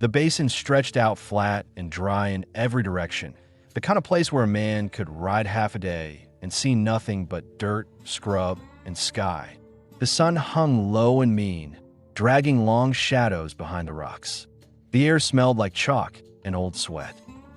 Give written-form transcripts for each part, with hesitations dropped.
The basin stretched out flat and dry in every direction, the kind of place where a man could ride half a day and see nothing but dirt, scrub, and sky. The sun hung low and mean, dragging long shadows behind the rocks. The air smelled like chalk and old sweat.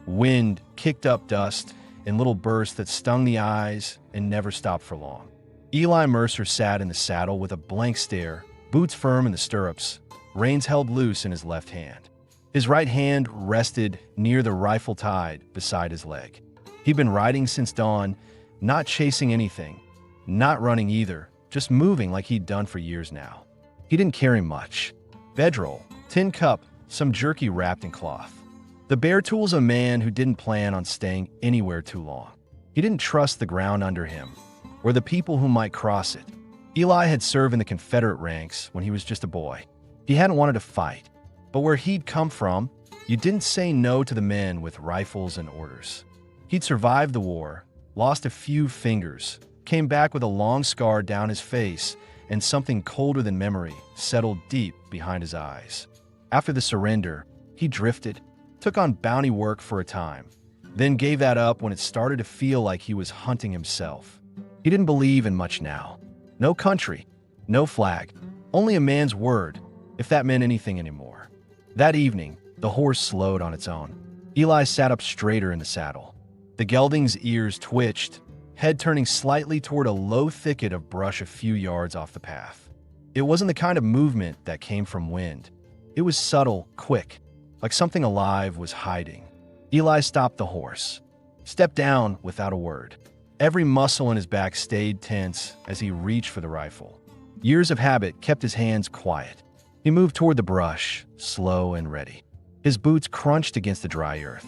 Wind kicked up dust in little bursts that stung the eyes and never stopped for long. Eli Mercer sat in the saddle with a blank stare, boots firm in the stirrups, reins held loose in his left hand. His right hand rested near the rifle tied beside his leg. He'd been riding since dawn, not chasing anything, not running either, just moving like he'd done for years now. He didn't carry much. Bedroll, tin cup, some jerky wrapped in cloth. The bare tools of a man who didn't plan on staying anywhere too long. He didn't trust the ground under him, or the people who might cross it. Eli had served in the Confederate ranks when he was just a boy. He hadn't wanted to fight, but where he'd come from, you didn't say no to the men with rifles and orders. He'd survived the war, lost a few fingers, came back with a long scar down his face, and something colder than memory settled deep behind his eyes. After the surrender, he drifted, took on bounty work for a time, then gave that up when it started to feel like he was hunting himself. He didn't believe in much now. No country, no flag, only a man's word, if that meant anything anymore. That evening, the horse slowed on its own. Eli sat up straighter in the saddle. The gelding's ears twitched, head turning slightly toward a low thicket of brush a few yards off the path. It wasn't the kind of movement that came from wind. It was subtle, quick, like something alive was hiding. Eli stopped the horse, stepped down without a word. Every muscle in his back stayed tense as he reached for the rifle. Years of habit kept his hands quiet. He moved toward the brush, slow and ready. His boots crunched against the dry earth.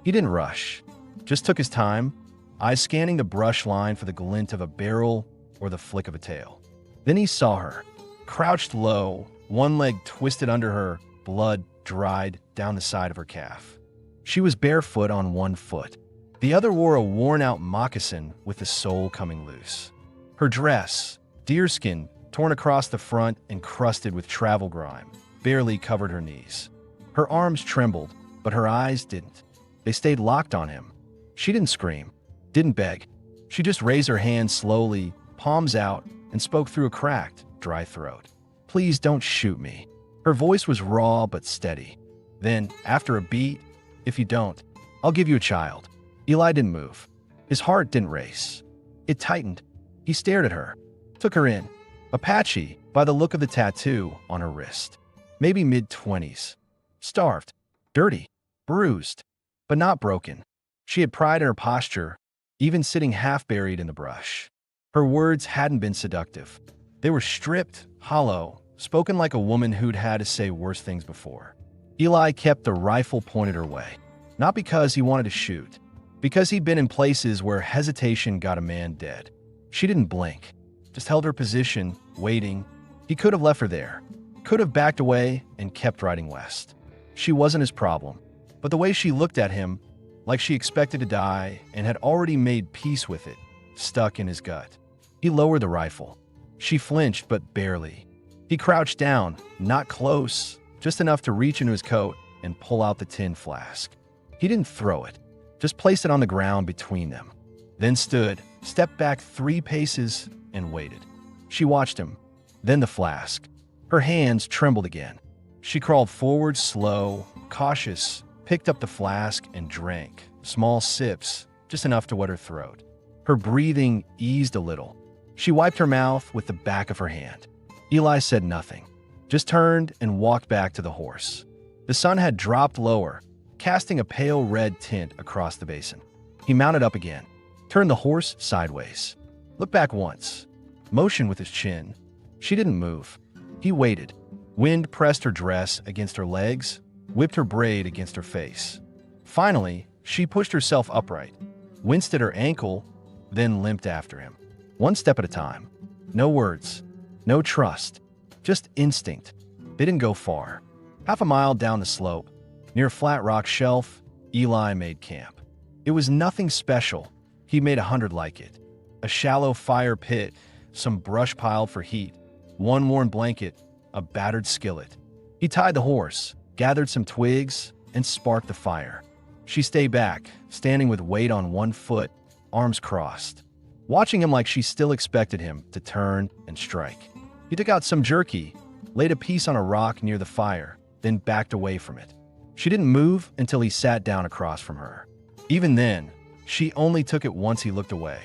He didn't rush, just took his time, eyes scanning the brush line for the glint of a barrel or the flick of a tail. Then he saw her, crouched low, one leg twisted under her, blood dried down the side of her calf. She was barefoot on one foot. The other wore a worn-out moccasin with the sole coming loose. Her dress, deerskin, torn across the front and crusted with travel grime, barely covered her knees. Her arms trembled, but her eyes didn't. They stayed locked on him. She didn't scream, didn't beg. She just raised her hand slowly, palms out, and spoke through a cracked, dry throat. "Please don't shoot me." Her voice was raw but steady. Then, after a beat, "If you don't, I'll give you a child." Eli didn't move. His heart didn't race. It tightened. He stared at her, took her in. Apache, by the look of the tattoo on her wrist. Maybe mid-20s. Starved, dirty, bruised, but not broken. She had pride in her posture, even sitting half-buried in the brush. Her words hadn't been seductive. They were stripped, hollow, spoken like a woman who'd had to say worse things before. Eli kept the rifle pointed her way, not because he wanted to shoot, because he'd been in places where hesitation got a man dead. She didn't blink, just held her position, waiting. He could have left her there, could have backed away and kept riding west. She wasn't his problem, but the way she looked at him, like she expected to die and had already made peace with it, stuck in his gut. He lowered the rifle. She flinched, but barely. He crouched down, not close, just enough to reach into his coat and pull out the tin flask. He didn't throw it, just placed it on the ground between them. Then stood, stepped back 3 paces, and waited. She watched him, then the flask. Her hands trembled again. She crawled forward, slow, cautious, picked up the flask and drank, small sips, just enough to wet her throat. Her breathing eased a little. She wiped her mouth with the back of her hand. Eli said nothing, just turned and walked back to the horse. The sun had dropped lower, casting a pale red tint across the basin. He mounted up again, turned the horse sideways, looked back once, motioned with his chin. She didn't move. He waited. Wind pressed her dress against her legs, whipped her braid against her face. Finally, she pushed herself upright, winced at her ankle, then limped after him. One step at a time. No words, no trust, just instinct. They didn't go far. Half a mile down the slope, near a flat rock shelf, Eli made camp. It was nothing special. He made 100 like it. A shallow fire pit, some brush piled for heat, one worn blanket, a battered skillet. He tied the horse, gathered some twigs, and sparked the fire. She stayed back, standing with weight on one foot, arms crossed, watching him like she still expected him to turn and strike. He took out some jerky, laid a piece on a rock near the fire, then backed away from it. She didn't move until he sat down across from her. Even then, she only took it once he looked away.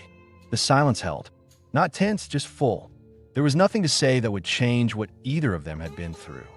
The silence held. Not tense, just full. There was nothing to say that would change what either of them had been through.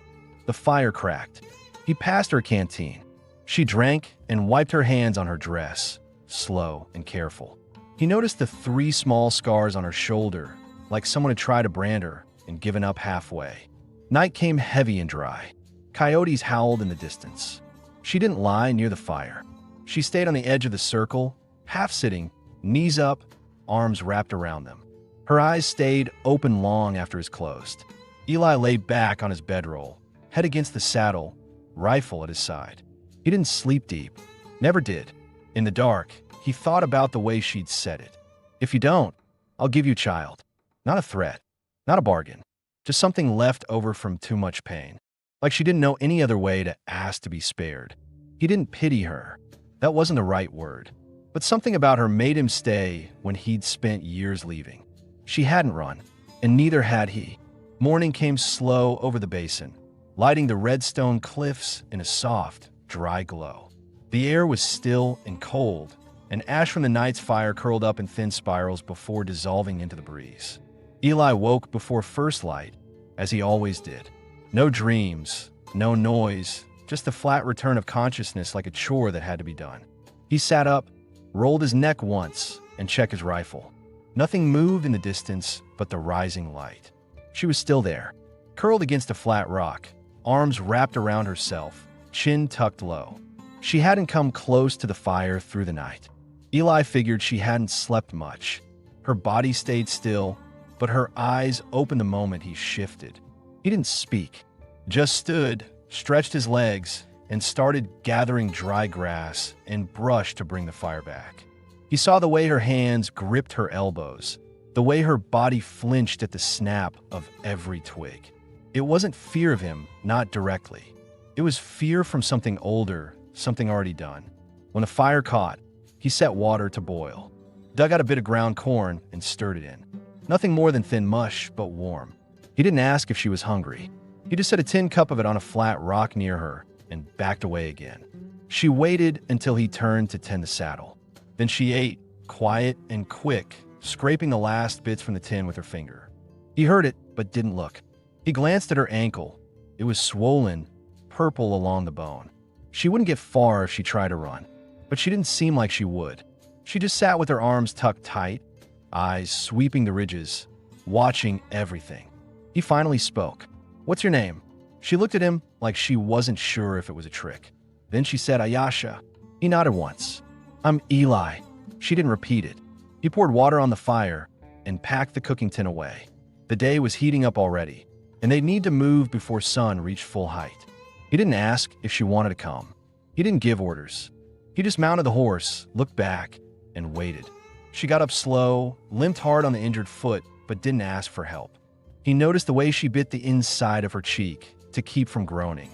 The fire cracked. He passed her a canteen. She drank and wiped her hands on her dress, slow and careful. He noticed the 3 small scars on her shoulder, like someone had tried to brand her and given up halfway. Night came heavy and dry. Coyotes howled in the distance. She didn't lie near the fire. She stayed on the edge of the circle, half sitting, knees up, arms wrapped around them. Her eyes stayed open long after his closed. Eli lay back on his bedroll, head against the saddle, rifle at his side. He didn't sleep deep. Never did. In the dark, he thought about the way she'd said it. If you don't, I'll give you child. Not a threat. Not a bargain. Just something left over from too much pain. Like she didn't know any other way to ask to be spared. He didn't pity her. That wasn't the right word. But something about her made him stay when he'd spent years leaving. She hadn't run, and neither had he. Morning came slow over the basin, lighting the red stone cliffs in a soft, dry glow. The air was still and cold, and ash from the night's fire curled up in thin spirals before dissolving into the breeze. Eli woke before first light, as he always did. No dreams, no noise, just the flat return of consciousness like a chore that had to be done. He sat up, rolled his neck once, and checked his rifle. Nothing moved in the distance but the rising light. She was still there, curled against a flat rock, arms wrapped around herself, chin tucked low. She hadn't come close to the fire through the night. Eli figured she hadn't slept much. Her body stayed still, but her eyes opened the moment he shifted. He didn't speak, just stood, stretched his legs, and started gathering dry grass and brush to bring the fire back. He saw the way her hands gripped her elbows, the way her body flinched at the snap of every twig. It wasn't fear of him, not directly. It was fear from something older, something already done. When the fire caught, he set water to boil, dug out a bit of ground corn and stirred it in. Nothing more than thin mush, but warm. He didn't ask if she was hungry. He just set a tin cup of it on a flat rock near her and backed away again. She waited until he turned to tend the saddle. Then she ate, quiet and quick, scraping the last bits from the tin with her finger. He heard it, but didn't look. He glanced at her ankle. It was swollen, purple along the bone. She wouldn't get far if she tried to run, but she didn't seem like she would. She just sat with her arms tucked tight, eyes sweeping the ridges, watching everything. He finally spoke. "What's your name?" She looked at him like she wasn't sure if it was a trick. Then she said, "Aasha." He nodded once. "I'm Eli." She didn't repeat it. He poured water on the fire and packed the cooking tin away. The day was heating up already, and they'd need to move before sun reached full height. He didn't ask if she wanted to come. He didn't give orders. He just mounted the horse, looked back, and waited. She got up slow, limped hard on the injured foot, but didn't ask for help. He noticed the way she bit the inside of her cheek to keep from groaning.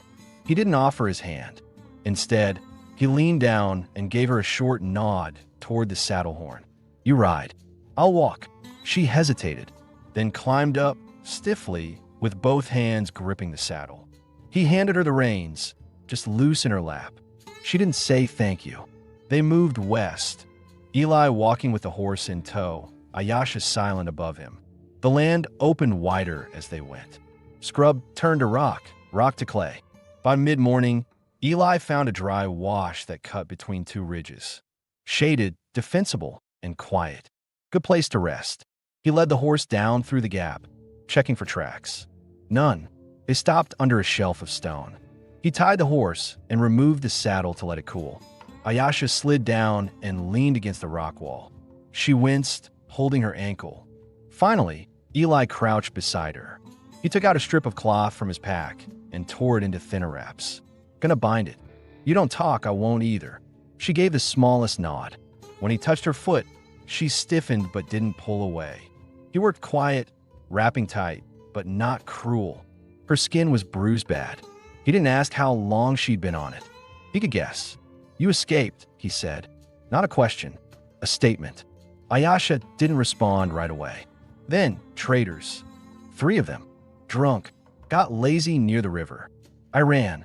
He didn't offer his hand. Instead, he leaned down and gave her a short nod toward the saddle horn. "You ride. I'll walk." She hesitated, then climbed up stiffly with both hands gripping the saddle. He handed her the reins, just loose in her lap. She didn't say thank you. They moved west, Eli walking with the horse in tow, Aasha silent above him. The land opened wider as they went. Scrub turned to rock, rock to clay. By mid-morning, Eli found a dry wash that cut between 2 ridges. Shaded, defensible, and quiet. Good place to rest. He led the horse down through the gap, checking for tracks. None. They stopped under a shelf of stone. He tied the horse and removed the saddle to let it cool. Aasha slid down and leaned against the rock wall. She winced, holding her ankle. Finally, Eli crouched beside her. He took out a strip of cloth from his pack and tore it into thinner wraps. "Gonna bind it. You don't talk, I won't either." She gave the smallest nod. When he touched her foot, she stiffened but didn't pull away. He worked quiet, wrapping tight, but not cruel. Her skin was bruised bad. He He didn't ask how long she'd been on it. He could guess. "You escaped," he said. Not a question, a statement. Aasha didn't respond right away. Then, traders. 3 of them, drunk, got lazy near the river. I ran.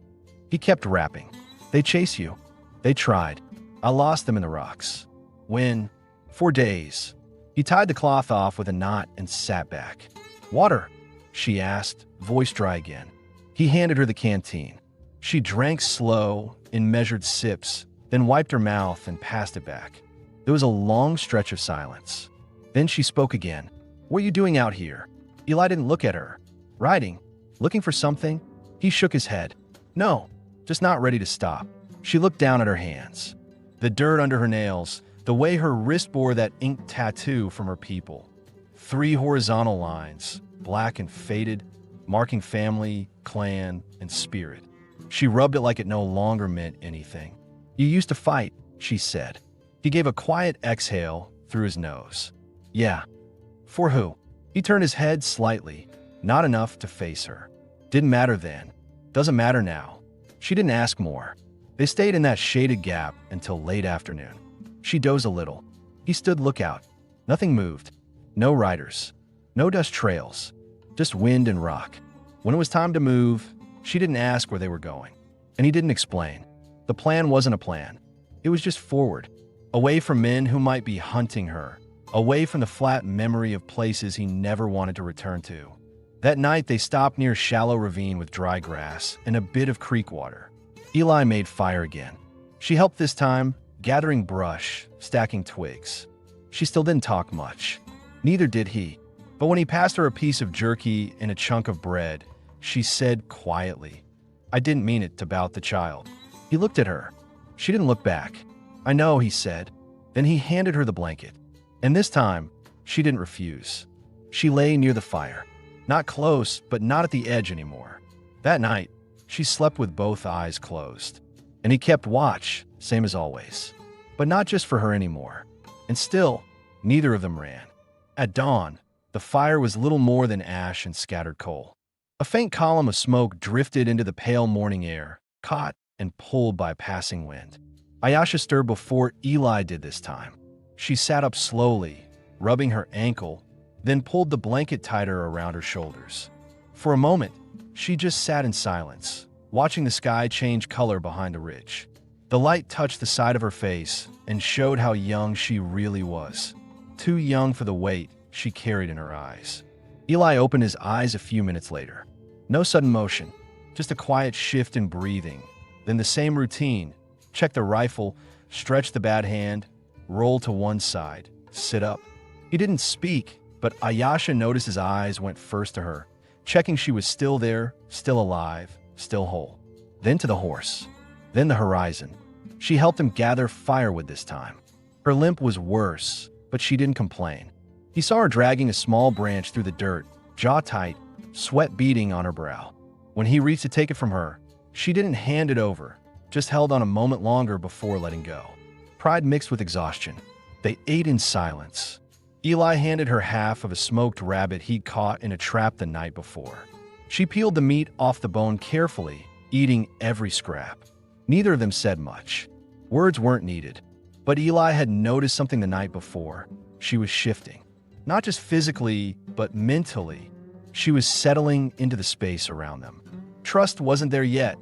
He kept rapping. "They chase you." "They tried. I lost them in the rocks." "When?" "For days." He tied the cloth off with a knot and sat back. "Water?" she asked, voice dry again. He handed her the canteen. She drank slow, in measured sips, then wiped her mouth and passed it back. There was a long stretch of silence. Then she spoke again. "What are you doing out here?" Eli didn't look at her. "Riding? Looking for something?" He shook his head. "No, just not ready to stop." She looked down at her hands. The dirt under her nails, the way her wrist bore that ink tattoo from her people. 3 horizontal lines, black and faded, marking family, clan, and spirit. She rubbed it like it no longer meant anything. "You used to fight," she said. He gave a quiet exhale through his nose. "Yeah." "For who?" He turned his head slightly, not enough to face her. Didn't matter then. Doesn't matter now. She didn't ask more. They stayed in that shaded gap until late afternoon. She dozed a little. He stood lookout. Nothing moved. No riders. No dust trails. Just wind and rock. When it was time to move, she didn't ask where they were going. And he didn't explain. The plan wasn't a plan. It was just forward. Away from men who might be hunting her. Away from the flat memory of places he never wanted to return to. That night, they stopped near a shallow ravine with dry grass and a bit of creek water. Eli made fire again. She helped this time, gathering brush, stacking twigs. She still didn't talk much. Neither did he. But when he passed her a piece of jerky and a chunk of bread, she said quietly, "I didn't mean it about the child." He looked at her. She didn't look back. "I know," he said. Then he handed her the blanket. And this time, she didn't refuse. She lay near the fire. Not close, but not at the edge anymore. That night, she slept with both eyes closed. And he kept watch, same as always. But not just for her anymore. And still, neither of them ran. At dawn, the fire was little more than ash and scattered coal. A faint column of smoke drifted into the pale morning air, caught and pulled by a passing wind. Aasha stirred before Eli did this time. She sat up slowly, rubbing her ankle, then pulled the blanket tighter around her shoulders. For a moment, she just sat in silence, watching the sky change color behind the ridge. The light touched the side of her face and showed how young she really was. Too young for the weight she carried in her eyes. Eli opened his eyes a few minutes later. No sudden motion, just a quiet shift in breathing. Then the same routine. Check the rifle, stretch the bad hand, roll to one side, sit up. He didn't speak, but Aasha noticed his eyes went first to her, checking she was still there, still alive, still whole. Then to the horse. Then the horizon. She helped him gather firewood this time. Her limp was worse, but she didn't complain. He saw her dragging a small branch through the dirt, jaw tight, sweat beading on her brow. When he reached to take it from her, she didn't hand it over, just held on a moment longer before letting go. Pride mixed with exhaustion. They ate in silence. Eli handed her half of a smoked rabbit he'd caught in a trap the night before. She peeled the meat off the bone carefully, eating every scrap. Neither of them said much. Words weren't needed. But Eli had noticed something the night before. She was shifting. Not just physically, but mentally. She was settling into the space around them. Trust wasn't there yet.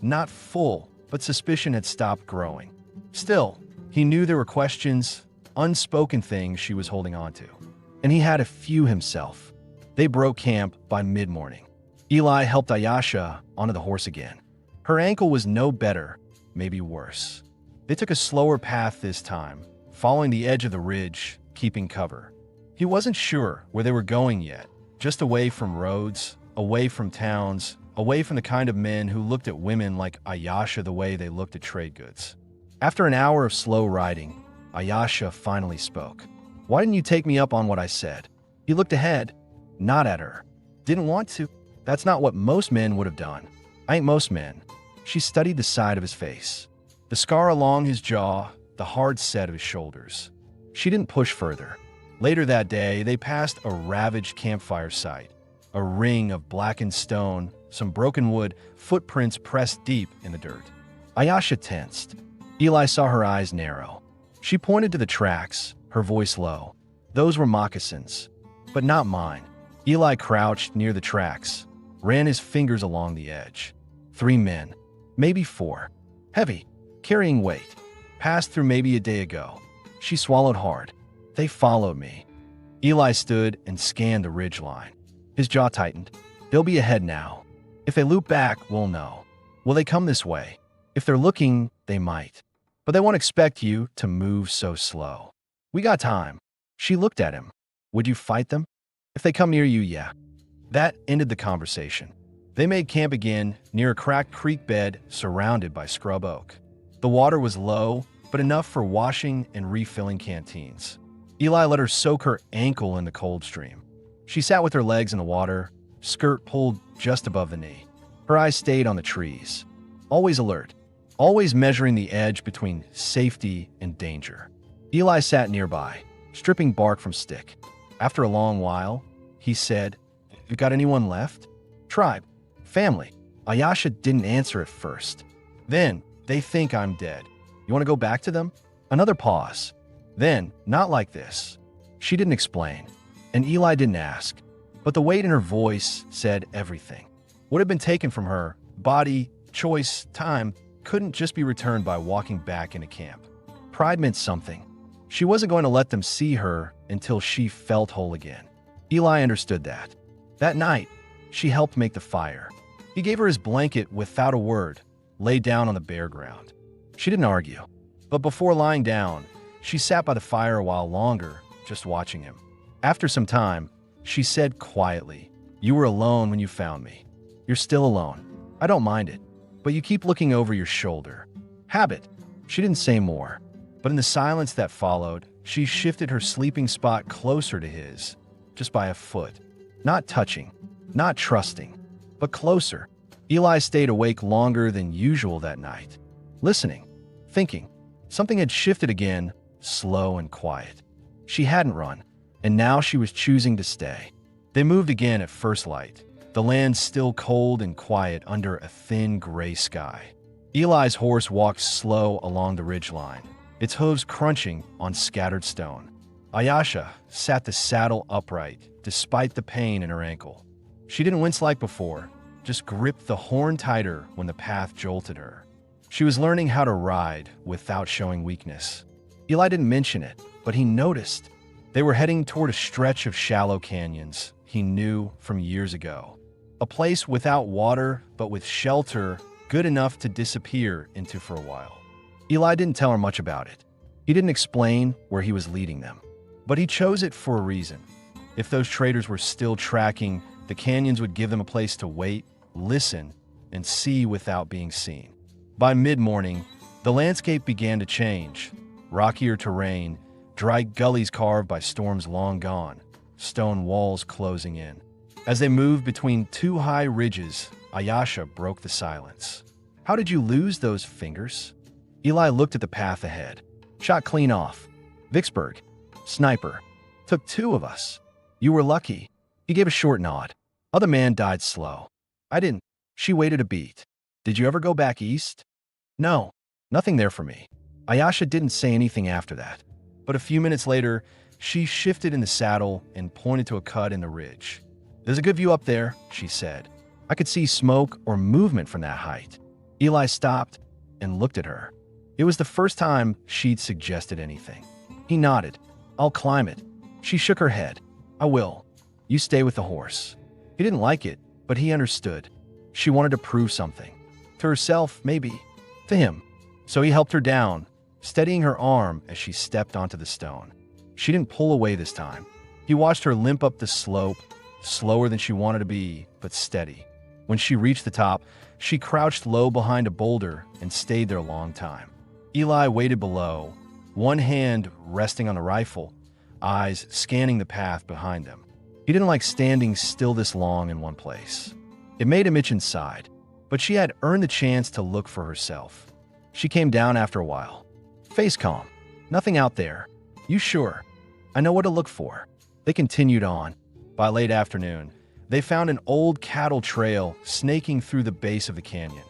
Not full, but suspicion had stopped growing. Still, he knew there were questions, unspoken things she was holding on to. And he had a few himself. They broke camp by mid-morning. Eli helped Aasha onto the horse again. Her ankle was no better, maybe worse. They took a slower path this time, following the edge of the ridge, keeping cover. He wasn't sure where they were going yet, just away from roads, away from towns, away from the kind of men who looked at women like Aasha the way they looked at trade goods. After an hour of slow riding, Aasha finally spoke. "Why didn't you take me up on what I said?" He looked ahead, not at her. "Didn't want to. That's not what most men would have done. I ain't most men." She studied the side of his face. The scar along his jaw, the hard set of his shoulders. She didn't push further. Later that day, they passed a ravaged campfire site, a ring of blackened stone some broken wood, footprints pressed deep in the dirt. Aasha tensed. Eli saw her eyes narrow. She pointed to the tracks, her voice low. Those were moccasins, but not mine. Eli crouched near the tracks, ran his fingers along the edge. 3 men, maybe 4, heavy, carrying weight, passed through maybe a day ago. She swallowed hard. They followed me. Eli stood and scanned the ridgeline. His jaw tightened. They'll be ahead now. If they loop back, we'll know. Will they come this way? If they're looking, they might. But they won't expect you to move so slow. We got time. She looked at him. Would you fight them? If they come near you, yeah. That ended the conversation. They made camp again near a cracked creek bed surrounded by scrub oak. The water was low, but enough for washing and refilling canteens. Eli let her soak her ankle in the cold stream. She sat with her legs in the water, skirt pulled just above the knee. Her eyes stayed on the trees, always alert, always measuring the edge between safety and danger. Eli sat nearby, stripping bark from stick. After a long while, he said, "You got anyone left? Tribe? Family?" Aasha didn't answer at first. Then, "They think I'm dead. You want to go back to them?" Another pause. Then, "Not like this." She didn't explain, and Eli didn't ask, but the weight in her voice said everything. What had been taken from her, body, choice, time, couldn't just be returned by walking back into camp. Pride meant something. She wasn't going to let them see her until she felt whole again. Eli understood that. That night, she helped make the fire. He gave her his blanket without a word, lay down on the bare ground. She didn't argue, but before lying down, she sat by the fire a while longer, just watching him. After some time, she said quietly, "You were alone when you found me. You're still alone. I don't mind it, but you keep looking over your shoulder." Habit. She didn't say more, but in the silence that followed, she shifted her sleeping spot closer to his, just by a foot. Not touching, not trusting, but closer. Eli stayed awake longer than usual that night, listening, thinking. Something had shifted again, slow and quiet. She hadn't run, and now she was choosing to stay. They moved again at first light, the land still cold and quiet under a thin gray sky. Eli's horse walked slow along the ridgeline, its hooves crunching on scattered stone. Aasha sat the saddle upright, despite the pain in her ankle. She didn't wince like before, just gripped the horn tighter when the path jolted her. She was learning how to ride without showing weakness. Eli didn't mention it, but he noticed. They were heading toward a stretch of shallow canyons he knew from years ago. A place without water, but with shelter good enough to disappear into for a while. Eli didn't tell her much about it. He didn't explain where he was leading them, but he chose it for a reason. If those traders were still tracking, the canyons would give them a place to wait, listen, and see without being seen. By mid-morning, the landscape began to change. Rockier terrain, dry gullies carved by storms long gone, stone walls closing in. As they moved between 2 high ridges, Aasha broke the silence. "How did you lose those fingers?" Eli looked at the path ahead. "Shot clean off. Vicksburg. Sniper. Took 2 of us. You were lucky." He gave a short nod. "Other man died slow. I didn't." She waited a beat. "Did you ever go back east?" "No. Nothing there for me." Aasha didn't say anything after that, but a few minutes later, she shifted in the saddle and pointed to a cut in the ridge. "There's a good view up there," she said. "I could see smoke or movement from that height." Eli stopped and looked at her. It was the first time she'd suggested anything. He nodded. "I'll climb it." She shook her head. "I will. You stay with the horse." He didn't like it, but he understood. She wanted to prove something. To herself, maybe. To him. So he helped her down, steadying her arm as she stepped onto the stone. She didn't pull away this time. He watched her limp up the slope, slower than she wanted to be, but steady. When she reached the top, she crouched low behind a boulder and stayed there a long time. Eli waited below, one hand resting on the rifle, eyes scanning the path behind them. He didn't like standing still this long in one place. It made him itch inside, but she had earned the chance to look for herself. She came down after a while. Face calm. "Nothing out there." "You sure?" "I know what to look for." They continued on. By late afternoon, They found an old cattle trail snaking through the base of the canyon,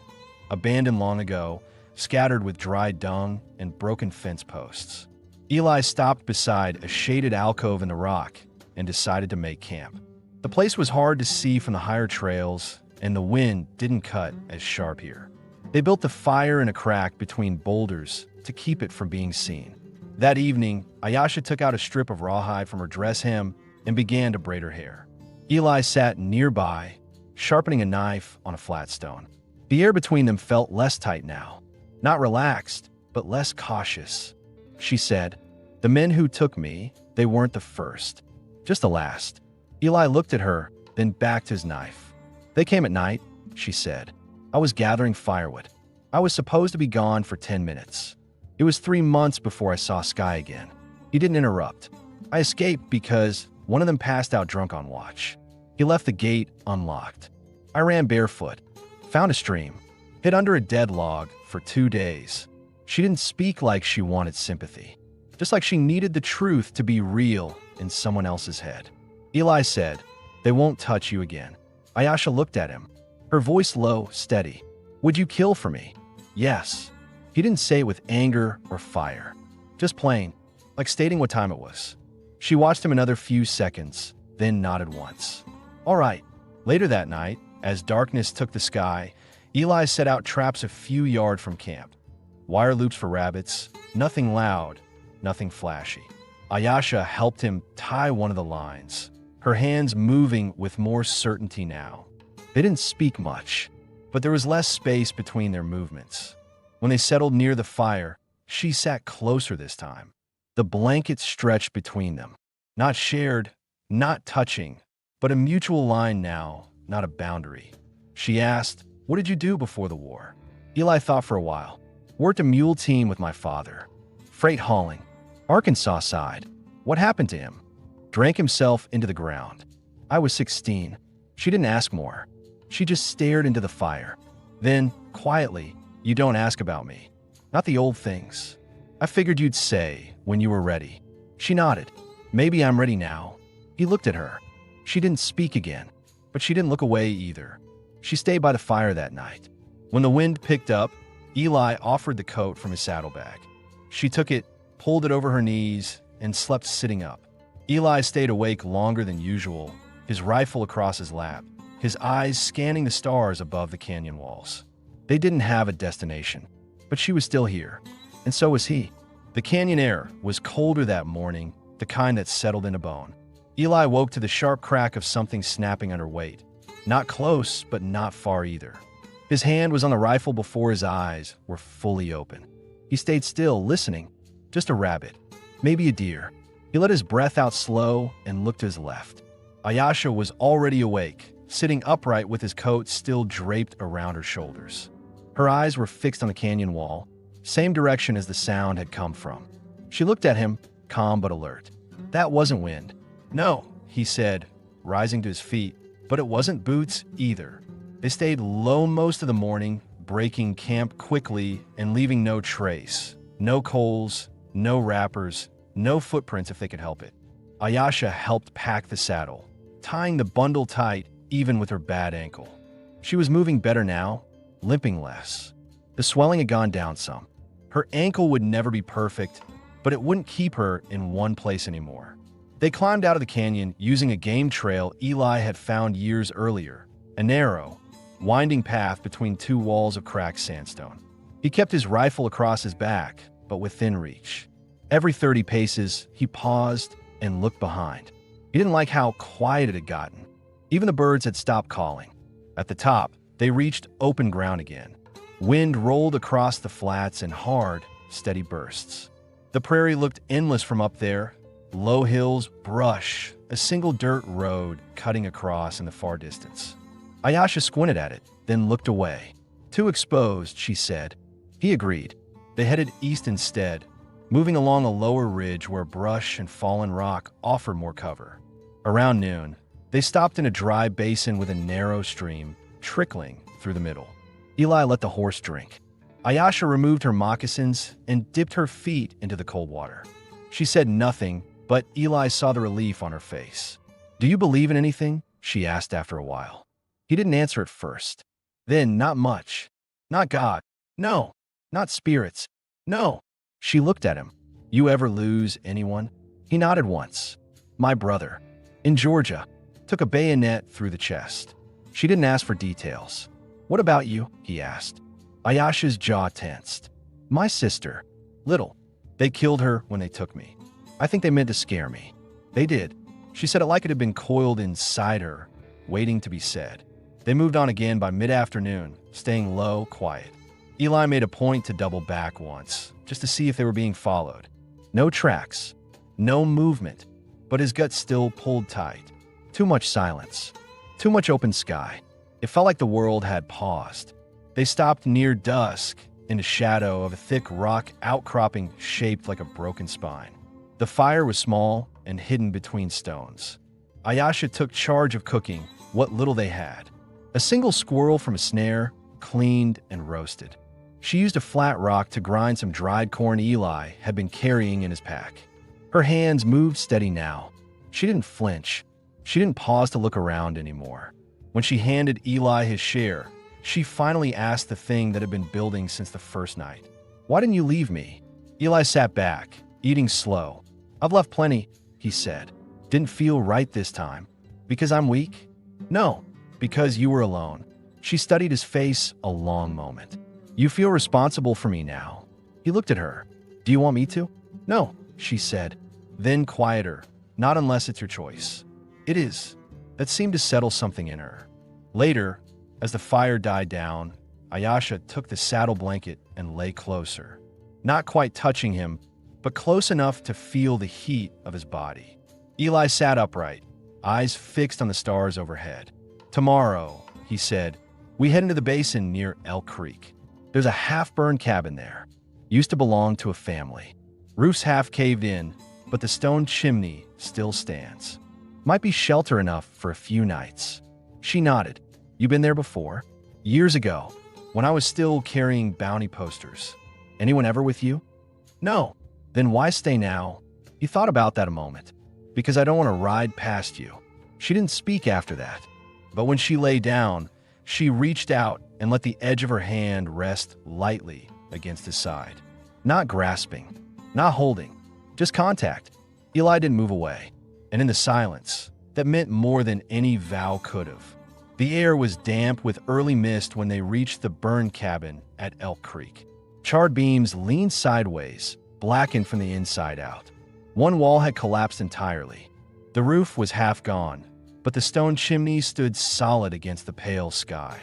abandoned long ago, scattered with dry dung and broken fence posts. Eli stopped beside a shaded alcove in the rock and decided to make camp. The place was hard to see from the higher trails, and the wind didn't cut as sharp here. They built the fire in a crack between boulders to keep it from being seen. That evening, Aasha took out a strip of rawhide from her dress hem and began to braid her hair. Eli sat nearby, sharpening a knife on a flat stone. The air between them felt less tight now. Not relaxed, but less cautious. She said, "The men who took me, they weren't the first, just the last." Eli looked at her, then backed his knife. "They came at night," she said. "I was gathering firewood. I was supposed to be gone for 10 minutes. It was 3 months before I saw Sky again." He didn't interrupt. "I escaped because one of them passed out drunk on watch. He left the gate unlocked. I ran barefoot, found a stream, hid under a dead log for 2 days." She didn't speak like she wanted sympathy, just like she needed the truth to be real in someone else's head. Eli said, "They won't touch you again." Aasha looked at him, her voice low, steady. "Would you kill for me?" "Yes." He didn't say it with anger or fire, just plain, like stating what time it was. She watched him another few seconds, then nodded once. "All right." Later that night, as darkness took the sky, Eli set out traps a few yards from camp. Wire loops for rabbits, nothing loud, nothing flashy. Aasha helped him tie one of the lines, her hands moving with more certainty now. They didn't speak much, but there was less space between their movements. When they settled near the fire, she sat closer this time. The blanket stretched between them. Not shared, not touching, but a mutual line now, not a boundary. She asked, "What did you do before the war?" Eli thought for a while. "Worked a mule team with my father. Freight hauling. Arkansas side." "What happened to him?" "Drank himself into the ground." "I was 16. She didn't ask more. She just stared into the fire. Then, quietly, "You don't ask about me. Not the old things. I figured you'd say when you were ready." She nodded. "Maybe I'm ready now." He looked at her. She didn't speak again, but she didn't look away either. She stayed by the fire that night. When the wind picked up, Eli offered the coat from his saddlebag. She took it, pulled it over her knees, and slept sitting up. Eli stayed awake longer than usual, his rifle across his lap, his eyes scanning the stars above the canyon walls. They didn't have a destination, but she was still here, and so was he. The canyon air was colder that morning, the kind that settled into bone. Eli woke to the sharp crack of something snapping under weight. Not close, but not far either. His hand was on the rifle before his eyes were fully open. He stayed still, listening. Just a rabbit, maybe a deer. He let his breath out slow and looked to his left. Aasha was already awake, sitting upright with his coat still draped around her shoulders. Her eyes were fixed on the canyon wall, same direction as the sound had come from. She looked at him, calm but alert. "That wasn't wind." "No," he said, rising to his feet, "but it wasn't boots either." They stayed low most of the morning, breaking camp quickly and leaving no trace. No coals, no wrappers, no footprints if they could help it. Aasha helped pack the saddle, tying the bundle tight even with her bad ankle. She was moving better now, limping less. The swelling had gone down some. Her ankle would never be perfect, but it wouldn't keep her in one place anymore. They climbed out of the canyon using a game trail Eli had found years earlier, a narrow, winding path between two walls of cracked sandstone. He kept his rifle across his back, but within reach. Every 30 paces, he paused and looked behind. He didn't like how quiet it had gotten. Even the birds had stopped calling. At the top, they reached open ground again. Wind rolled across the flats in hard, steady bursts. The prairie looked endless from up there. Low hills, brush, a single dirt road cutting across in the far distance. Aasha squinted at it, then looked away. "Too exposed," she said. He agreed. They headed east instead, moving along a lower ridge where brush and fallen rock offered more cover. Around noon, they stopped in a dry basin with a narrow stream trickling through the middle. Eli let the horse drink. Aasha removed her moccasins and dipped her feet into the cold water. She said nothing, but Eli saw the relief on her face. "Do you believe in anything?" she asked after a while. He didn't answer at first. Then, not much. Not God. No. Not spirits. No. She looked at him. You ever lose anyone? He nodded once. My brother. In Georgia. Took a bayonet through the chest. She didn't ask for details. What about you? He asked. Aasha's jaw tensed. My sister. Little. They killed her when they took me. I think they meant to scare me. They did. She said it like it had been coiled inside her, waiting to be said. They moved on again by mid-afternoon, staying low, quiet. Eli made a point to double back once, just to see if they were being followed. No tracks. No movement. But his gut still pulled tight. Too much silence. Too much open sky. It felt like the world had paused. They stopped near dusk, in the shadow of a thick rock outcropping shaped like a broken spine. The fire was small and hidden between stones. Aasha took charge of cooking what little they had. A single squirrel from a snare, cleaned and roasted. She used a flat rock to grind some dried corn Eli had been carrying in his pack. Her hands moved steady now. She didn't flinch. She didn't pause to look around anymore. When she handed Eli his share, she finally asked the thing that had been building since the first night. Why didn't you leave me? Eli sat back, eating slow. I've left plenty, he said. Didn't feel right this time. Because I'm weak? No, because you were alone. She studied his face a long moment. You feel responsible for me now. He looked at her. Do you want me to? No, she said. Then quieter. Not unless it's your choice. It is. That seemed to settle something in her. Later, as the fire died down, Aasha took the saddle blanket and lay closer. Not quite touching him, but close enough to feel the heat of his body. Eli sat upright, eyes fixed on the stars overhead. Tomorrow, he said, we head into the basin near Elk Creek. There's a half-burned cabin there. Used to belong to a family. Roof's half caved in, but the stone chimney still stands. Might be shelter enough for a few nights. She nodded. You been there before? Years ago, when I was still carrying bounty posters. Anyone ever with you? No. Then why stay now? He thought about that a moment. Because I don't want to ride past you. She didn't speak after that. But when she lay down, she reached out and let the edge of her hand rest lightly against his side. Not grasping, not holding, just contact. Eli didn't move away. And in the silence, that meant more than any vow could have. The air was damp with early mist when they reached the burned cabin at Elk Creek. Charred beams leaned sideways, blackened from the inside out. One wall had collapsed entirely. The roof was half gone, but the stone chimney stood solid against the pale sky.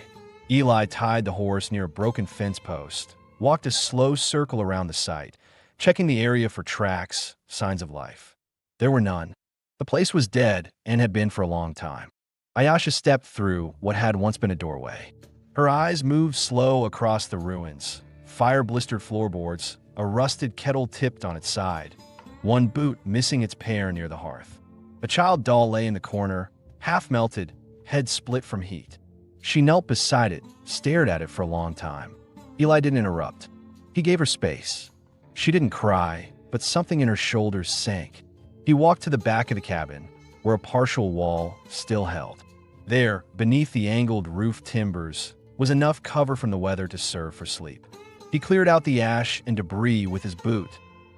Eli tied the horse near a broken fence post, walked a slow circle around the site, checking the area for tracks, signs of life. There were none. The place was dead and had been for a long time. Aasha stepped through what had once been a doorway. Her eyes moved slow across the ruins, fire-blistered floorboards, a rusted kettle tipped on its side, one boot missing its pair near the hearth. A child doll lay in the corner, half-melted, head split from heat. She knelt beside it, stared at it for a long time. Eli didn't interrupt. He gave her space. She didn't cry, but something in her shoulders sank. He walked to the back of the cabin, where a partial wall still held. There, beneath the angled roof timbers, was enough cover from the weather to serve for sleep. He cleared out the ash and debris with his boot,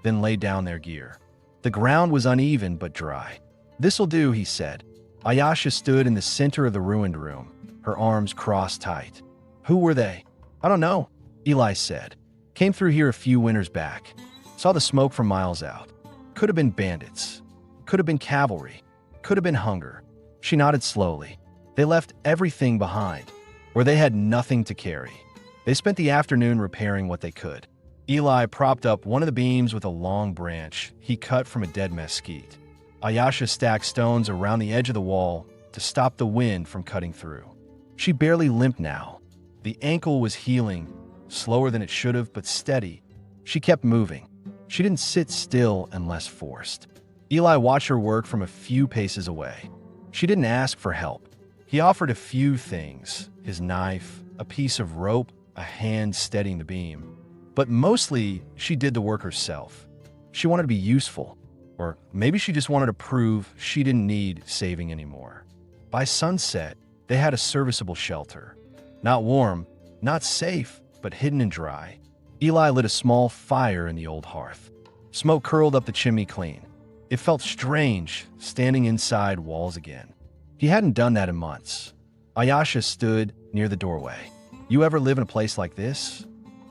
then laid down their gear. The ground was uneven but dry. This'll do, he said. Aasha stood in the center of the ruined room, her arms crossed tight. Who were they? I don't know, Eli said. Came through here a few winters back. Saw the smoke from miles out. Could have been bandits. Could have been cavalry. Could have been hunger. She nodded slowly. They left everything behind, or they had nothing to carry. They spent the afternoon repairing what they could. Eli propped up one of the beams with a long branch he cut from a dead mesquite. Aasha stacked stones around the edge of the wall to stop the wind from cutting through. She barely limped now. The ankle was healing, slower than it should have, but steady. She kept moving. She didn't sit still unless forced. Eli watched her work from a few paces away. She didn't ask for help. He offered a few things, his knife, a piece of rope, a hand steadying the beam. But mostly, she did the work herself. She wanted to be useful, or maybe she just wanted to prove she didn't need saving anymore. By sunset, they had a serviceable shelter. Not warm, not safe, but hidden and dry. Eli lit a small fire in the old hearth. Smoke curled up the chimney clean. It felt strange, standing inside walls again. He hadn't done that in months. Aasha stood near the doorway. "You ever live in a place like this?"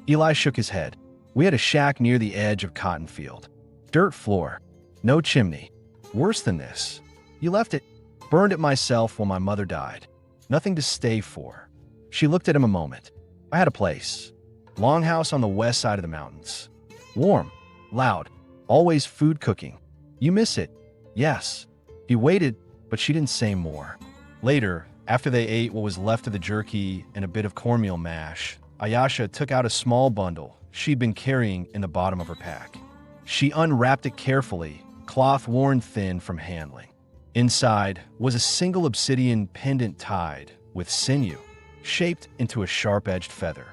Eli shook his head. "We had a shack near the edge of cotton field. Dirt floor. No chimney. Worse than this. You left it. Burned it myself when my mother died. Nothing to stay for." She looked at him a moment. "I had a place. Longhouse on the west side of the mountains. Warm. Loud. Always food cooking. You miss it?" "Yes." He waited, but she didn't say more. Later, after they ate what was left of the jerky and a bit of cornmeal mash, Aasha took out a small bundle she'd been carrying in the bottom of her pack. She unwrapped it carefully, cloth worn thin from handling. Inside was a single obsidian pendant tied with sinew, shaped into a sharp-edged feather.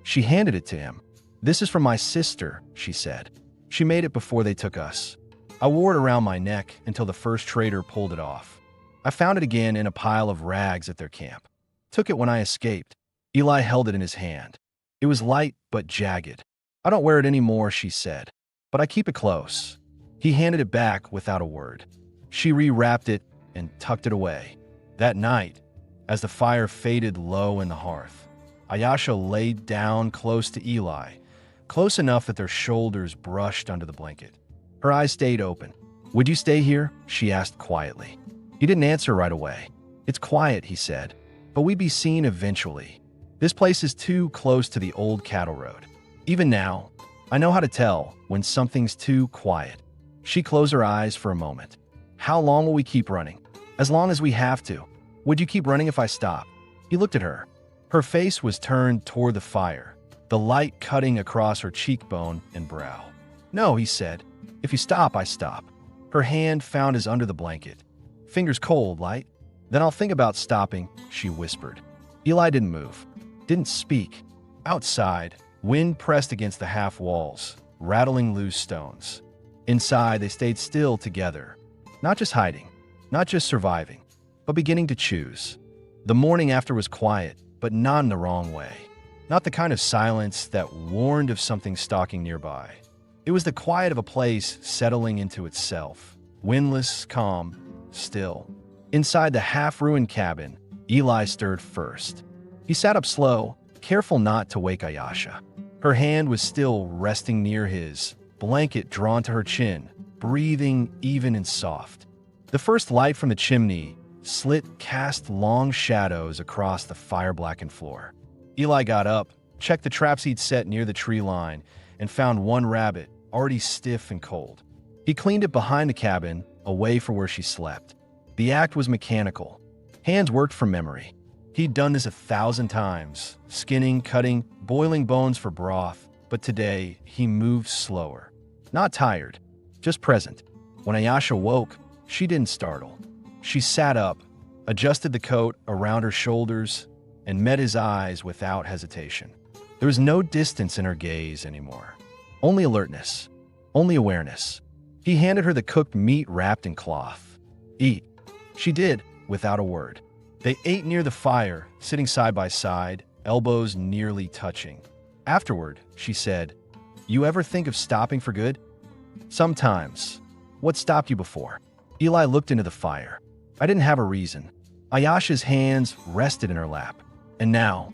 She handed it to him. "This is from my sister," she said. "She made it before they took us. I wore it around my neck until the first trader pulled it off. I found it again in a pile of rags at their camp. Took it when I escaped." Eli held it in his hand. It was light but jagged. "I don't wear it anymore," she said, "but I keep it close." He handed it back without a word. She rewrapped it and tucked it away. That night, as the fire faded low in the hearth, Aasha laid down close to Eli, close enough that their shoulders brushed under the blanket. Her eyes stayed open. "Would you stay here?" she asked quietly. He didn't answer right away. "It's quiet," he said, "but we'd be seen eventually. This place is too close to the old cattle road. Even now, I know how to tell when something's too quiet." She closed her eyes for a moment. "How long will we keep running?" "As long as we have to." "Would you keep running if I stop?" He looked at her. Her face was turned toward the fire, the light cutting across her cheekbone and brow. "No," he said. "If you stop, I stop." Her hand found his under the blanket. "Fingers cold, light." "Then I'll think about stopping," she whispered. Eli didn't move, didn't speak. Outside, wind pressed against the half walls, rattling loose stones. Inside, they stayed still together, not just hiding, not just surviving, but beginning to choose. The morning after was quiet, but not in the wrong way. Not the kind of silence that warned of something stalking nearby. It was the quiet of a place settling into itself, windless, calm, still. Inside the half-ruined cabin, Eli stirred first. He sat up slow, careful not to wake Aasha. Her hand was still resting near his, blanket drawn to her chin, breathing even and soft. The first light from the chimney slit cast long shadows across the fire-blackened floor. Eli got up, checked the traps he'd set near the tree line, and found one rabbit, already stiff and cold. He cleaned it behind the cabin, away from where she slept. The act was mechanical. Hands worked from memory. He'd done this 1,000 times, skinning, cutting, boiling bones for broth, but today he moved slower. Not tired, just present. When Aasha woke, she didn't startle. She sat up, adjusted the coat around her shoulders, and met his eyes without hesitation. There was no distance in her gaze anymore. Only alertness, only awareness. He handed her the cooked meat wrapped in cloth. "Eat." She did, without a word. They ate near the fire, sitting side by side, elbows nearly touching. Afterward, she said, "You ever think of stopping for good?" "Sometimes." "What stopped you before?" Eli looked into the fire. "I didn't have a reason." Ayasha's hands rested in her lap. "And now?"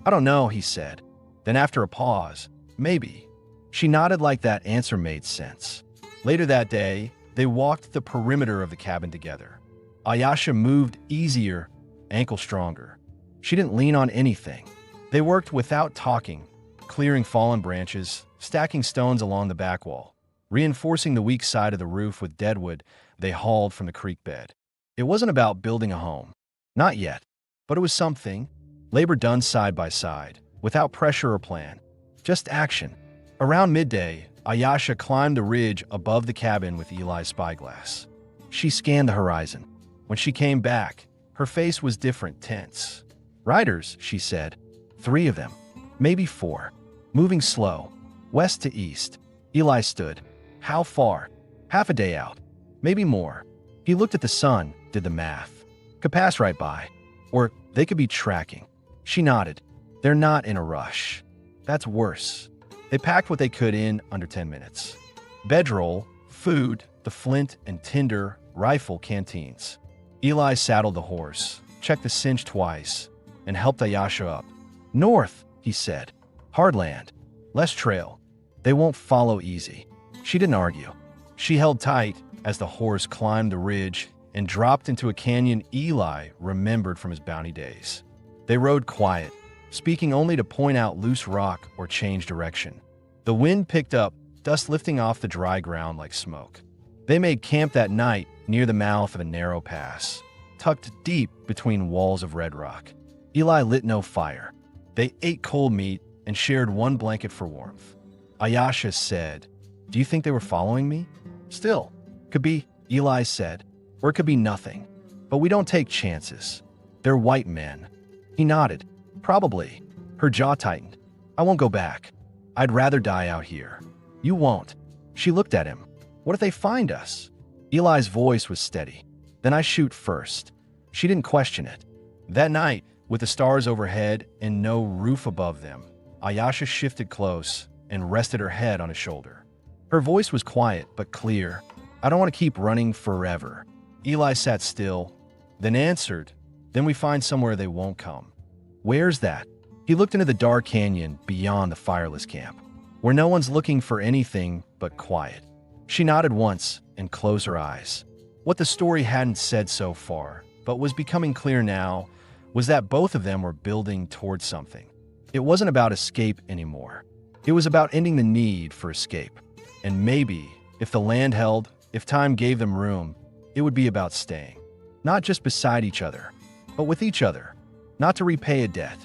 "I don't know," he said. Then after a pause, "Maybe." She nodded like that answer made sense. Later that day, they walked the perimeter of the cabin together. Aasha moved easier, ankle stronger. She didn't lean on anything. They worked without talking, clearing fallen branches, stacking stones along the back wall, reinforcing the weak side of the roof with deadwood they hauled from the creek bed. It wasn't about building a home. Not yet. But it was something. Labor done side by side, without pressure or plan. Just action. Around midday, Aasha climbed the ridge above the cabin with Eli's spyglass. She scanned the horizon. When she came back, her face was different, tense. "Riders," she said. 3 of them. Maybe 4. Moving slow. West to east. Eli stood. "How far?" "Half a day out. Maybe more." He looked at the sun, did the math. Could pass right by. Or they could be tracking. She nodded. They're not in a rush. That's worse. They packed what they could in under 10 minutes. Bedroll, food, the flint and tinder, rifle, canteens. Eli saddled the horse, checked the cinch twice, and helped Aasha up. North, he said. Hard land. Less trail. They won't follow easy. She didn't argue. She held tight as the horse climbed the ridge and dropped into a canyon Eli remembered from his bounty days. They rode quiet, speaking only to point out loose rock or change direction. The wind picked up, dust lifting off the dry ground like smoke. They made camp that night near the mouth of a narrow pass, tucked deep between walls of red rock. Eli lit no fire. They ate cold meat and shared one blanket for warmth. Aasha said, "Do you think they were following me?" "Still. Could be," Eli said, "or it could be nothing. But we don't take chances. They're white men." He nodded. "Probably." Her jaw tightened. "I won't go back. I'd rather die out here." "You won't." She looked at him. "What if they find us?" Eli's voice was steady. "Then I shoot first." She didn't question it. That night, with the stars overhead and no roof above them, Aasha shifted close and rested her head on his shoulder. Her voice was quiet but clear. "I don't want to keep running forever." Eli sat still, then answered, "Then we find somewhere they won't come." "Where's that?" He looked into the dark canyon beyond the fireless camp, where no one's looking for anything but quiet. She nodded once and closed her eyes. What the story hadn't said so far, but was becoming clear now, was that both of them were building towards something. It wasn't about escape anymore. It was about ending the need for escape. And maybe, if the land held, if time gave them room, it would be about staying. Not just beside each other, but with each other. Not to repay a debt,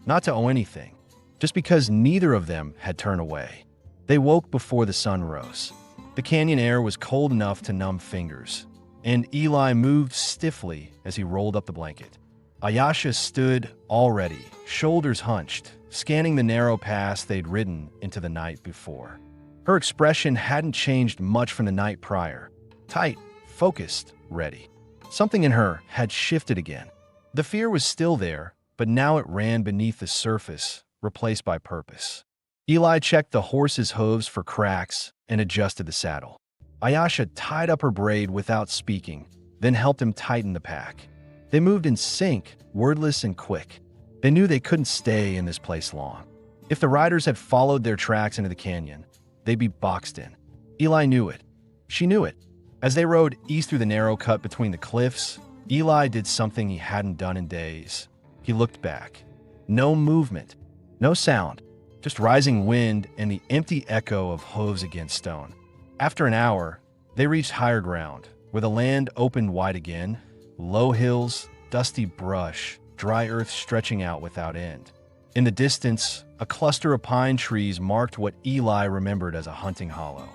not to owe anything, just because neither of them had turned away. They woke before the sun rose. The canyon air was cold enough to numb fingers, and Eli moved stiffly as he rolled up the blanket. Aasha stood already, shoulders hunched, scanning the narrow pass they'd ridden into the night before. Her expression hadn't changed much from the night prior. Tight, focused, ready. Something in her had shifted again. The fear was still there, but now it ran beneath the surface, replaced by purpose. Eli checked the horse's hooves for cracks and adjusted the saddle. Aasha tied up her braid without speaking, then helped him tighten the pack. They moved in sync, wordless and quick. They knew they couldn't stay in this place long. If the riders had followed their tracks into the canyon, they'd be boxed in. Eli knew it. She knew it. As they rode east through the narrow cut between the cliffs, Eli did something he hadn't done in days. He looked back. No movement, no sound, just rising wind and the empty echo of hooves against stone. After an hour, they reached higher ground, where the land opened wide again, low hills, dusty brush, dry earth stretching out without end. In the distance, a cluster of pine trees marked what Eli remembered as a hunting hollow.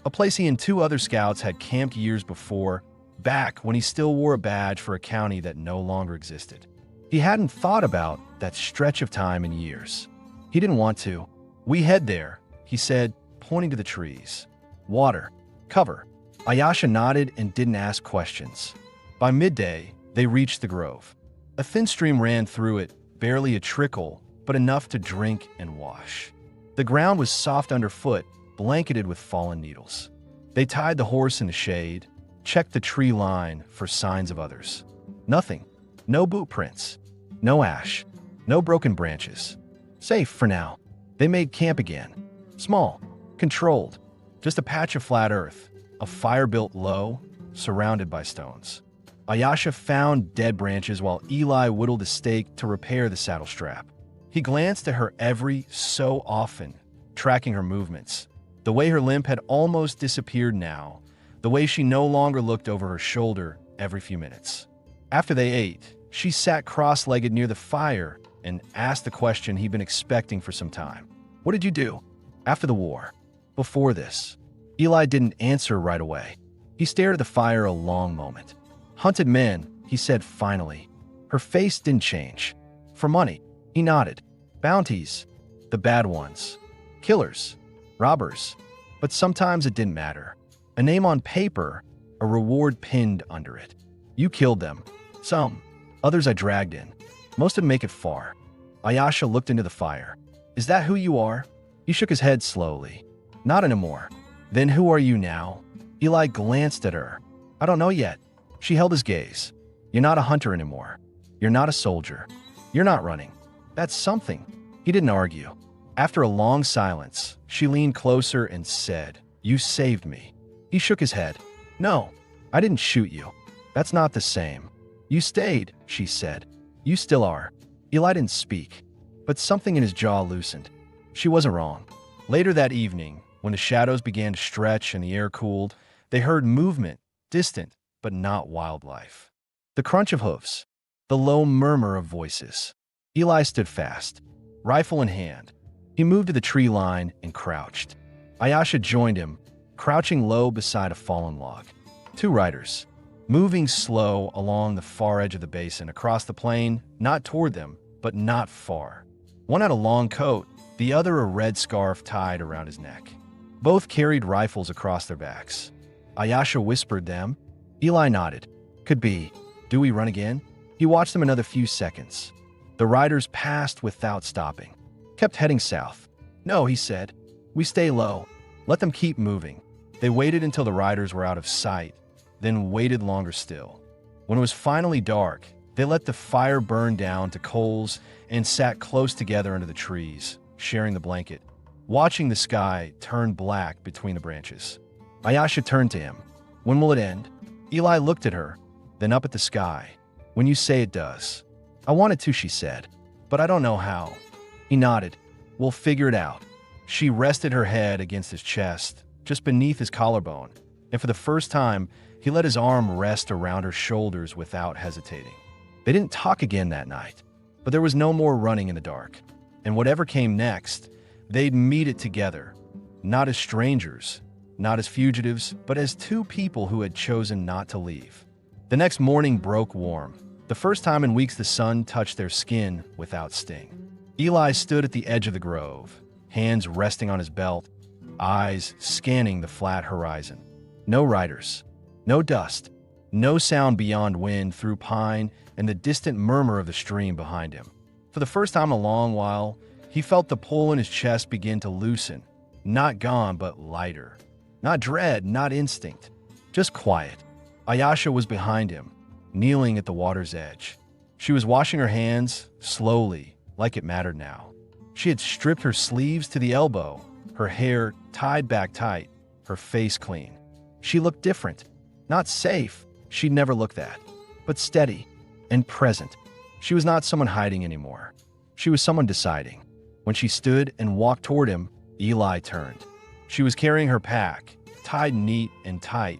A place he and two other scouts had camped years before, back when he still wore a badge for a county that no longer existed. He hadn't thought about that stretch of time in years. He didn't want to. "We head there," he said, pointing to the trees. "Water. Cover." Aasha nodded and didn't ask questions. By midday, they reached the grove. A thin stream ran through it, barely a trickle, but enough to drink and wash. The ground was soft underfoot, blanketed with fallen needles. They tied the horse in the shade, checked the tree line for signs of others. Nothing. No boot prints. No ash. No broken branches. Safe for now. They made camp again. Small. Controlled. Just a patch of flat earth. A fire built low, surrounded by stones. Aasha found dead branches while Eli whittled a stake to repair the saddle strap. He glanced at her every so often, tracking her movements. The way her limp had almost disappeared now, the way she no longer looked over her shoulder every few minutes. After they ate, she sat cross-legged near the fire and asked the question he'd been expecting for some time. "What did you do?" "After the war. Before this." Eli didn't answer right away. He stared at the fire a long moment. "Hunted men," he said finally. Her face didn't change. "For money." He nodded. "Bounties. The bad ones. Killers. Robbers." But sometimes it didn't matter. A name on paper, a reward pinned under it. "You killed them. Some." Others I dragged in. Most didn't make it far. Aasha looked into the fire. Is that who you are? He shook his head slowly. Not anymore. Then who are you now? Eli glanced at her. I don't know yet. She held his gaze. You're not a hunter anymore. You're not a soldier. You're not running. That's something. He didn't argue. After a long silence, she leaned closer and said, You saved me. He shook his head. No, I didn't shoot you. That's not the same. You stayed, she said. You still are. Eli didn't speak, but something in his jaw loosened. She wasn't wrong. Later that evening, when the shadows began to stretch and the air cooled, they heard movement, distant, but not wildlife. The crunch of hoofs, the low murmur of voices. Eli stood fast, rifle in hand. He moved to the tree line and crouched. Aasha joined him, crouching low beside a fallen log. Two riders, moving slow along the far edge of the basin, across the plain, not toward them, but not far. One had a long coat, the other a red scarf tied around his neck. Both carried rifles across their backs. Aasha whispered them. Eli nodded. Could be. Do we run again? He watched them another few seconds. The riders passed without stopping. Kept heading south. No, he said. We stay low. Let them keep moving. They waited until the riders were out of sight, then waited longer still. When it was finally dark, they let the fire burn down to coals and sat close together under the trees, sharing the blanket, watching the sky turn black between the branches. Aasha turned to him. When will it end? Eli looked at her, then up at the sky. When you say it does. I wanted to, she said, but I don't know how. He nodded. We'll figure it out. She rested her head against his chest, just beneath his collarbone, and for the first time, he let his arm rest around her shoulders without hesitating. They didn't talk again that night, but there was no more running in the dark. And whatever came next, they'd meet it together, not as strangers, not as fugitives, but as two people who had chosen not to leave. The next morning broke warm, the first time in weeks the sun touched their skin without sting. Eli stood at the edge of the grove, hands resting on his belt, eyes scanning the flat horizon. No riders, no dust, no sound beyond wind through pine and the distant murmur of the stream behind him. For the first time in a long while, he felt the pull in his chest begin to loosen, not gone, but lighter. Not dread, not instinct, just quiet. Aasha was behind him, kneeling at the water's edge. She was washing her hands, slowly, like it mattered now. She had stripped her sleeves to the elbow, her hair tied back tight, her face clean. She looked different, not safe, she'd never looked that, but steady and present. She was not someone hiding anymore. She was someone deciding. When she stood and walked toward him, Eli turned. She was carrying her pack, tied neat and tight,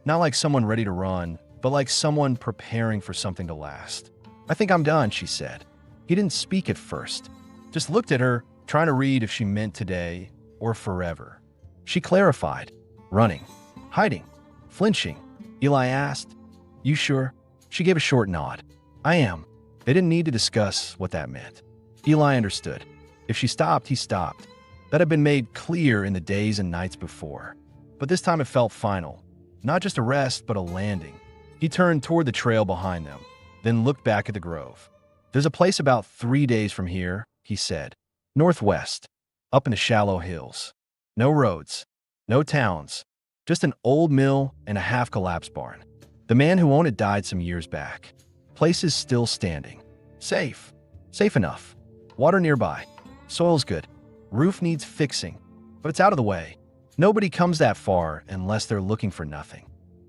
not like someone ready to run, but like someone preparing for something to last. I think I'm done, she said. He didn't speak at first, just looked at her, trying to read if she meant today or forever. She clarified, running, hiding, flinching. Eli asked, You sure? She gave a short nod. I am. They didn't need to discuss what that meant. Eli understood. If she stopped, he stopped. That had been made clear in the days and nights before. But this time it felt final. Not just a rest, but a landing. He turned toward the trail behind them, then looked back at the grove. There's a place about 3 days from here, he said. Northwest, up in the shallow hills. No roads, no towns, just an old mill and a half-collapsed barn. The man who owned it died some years back. Place is still standing. Safe. Safe enough. Water nearby. Soil's good. Roof needs fixing, but it's out of the way. Nobody comes that far unless they're looking for nothing.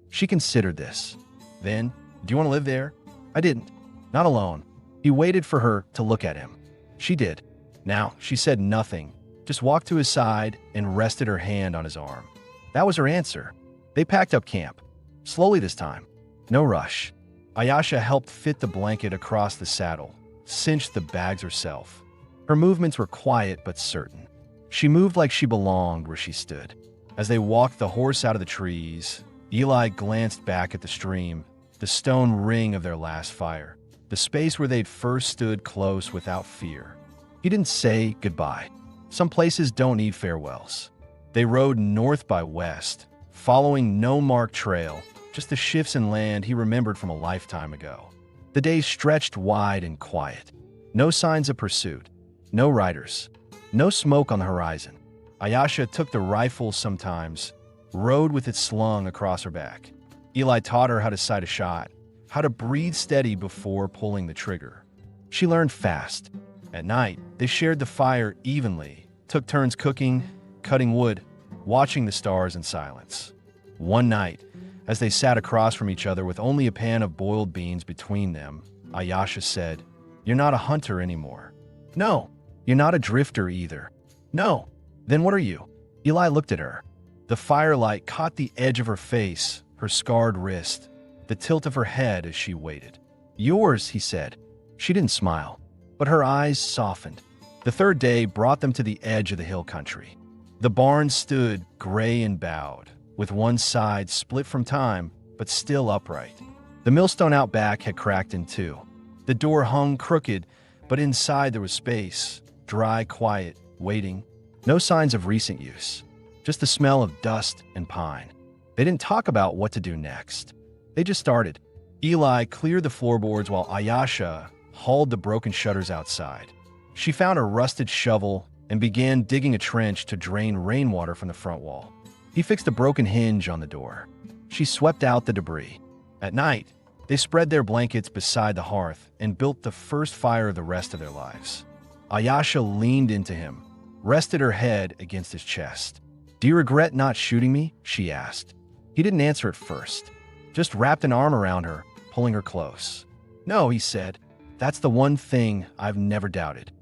She considered this. Then, do you want to live there? I didn't. Not alone. He waited for her to look at him. She did. Now, she said nothing, just walked to his side and rested her hand on his arm. That was her answer. They packed up camp. Slowly this time. No rush. Aasha helped fit the blanket across the saddle, cinched the bags herself. Her movements were quiet but certain. She moved like she belonged where she stood. As they walked the horse out of the trees, Eli glanced back at the stream, the stone ring of their last fire, the space where they'd first stood close without fear. He didn't say goodbye. Some places don't need farewells. They rode north by west, following no marked trail, just the shifts in land he remembered from a lifetime ago. The days stretched wide and quiet. No signs of pursuit. No riders. No smoke on the horizon. Aasha took the rifle sometimes, rode with it slung across her back. Eli taught her how to sight a shot, how to breathe steady before pulling the trigger. She learned fast. At night, they shared the fire evenly, took turns cooking, cutting wood, watching the stars in silence. One night, as they sat across from each other with only a pan of boiled beans between them, Aasha said, "You're not a hunter anymore." "No." "You're not a drifter either." "No." "Then what are you?" Eli looked at her. The firelight caught the edge of her face, her scarred wrist, the tilt of her head as she waited. "Yours," he said. She didn't smile, but her eyes softened. The third day brought them to the edge of the hill country. The barn stood gray and bowed, with one side split from time, but still upright. The millstone out back had cracked in two. The door hung crooked, but inside there was space, dry, quiet, waiting. No signs of recent use, just the smell of dust and pine. They didn't talk about what to do next. They just started. Eli cleared the floorboards while Aasha hauled the broken shutters outside. She found a rusted shovel and began digging a trench to drain rainwater from the front wall. He fixed a broken hinge on the door. She swept out the debris. At night, they spread their blankets beside the hearth and built the first fire of the rest of their lives. Aasha leaned into him, rested her head against his chest. "Do you regret not shooting me?" she asked. He didn't answer at first, just wrapped an arm around her, pulling her close. "No," he said. "That's the one thing I've never doubted."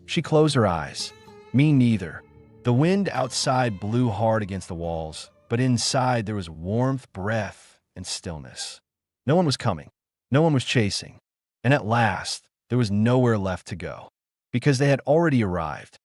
She closed her eyes. "Me neither." The wind outside blew hard against the walls, but inside there was warmth, breath, and stillness. No one was coming. No one was chasing. And at last, there was nowhere left to go, because they had already arrived.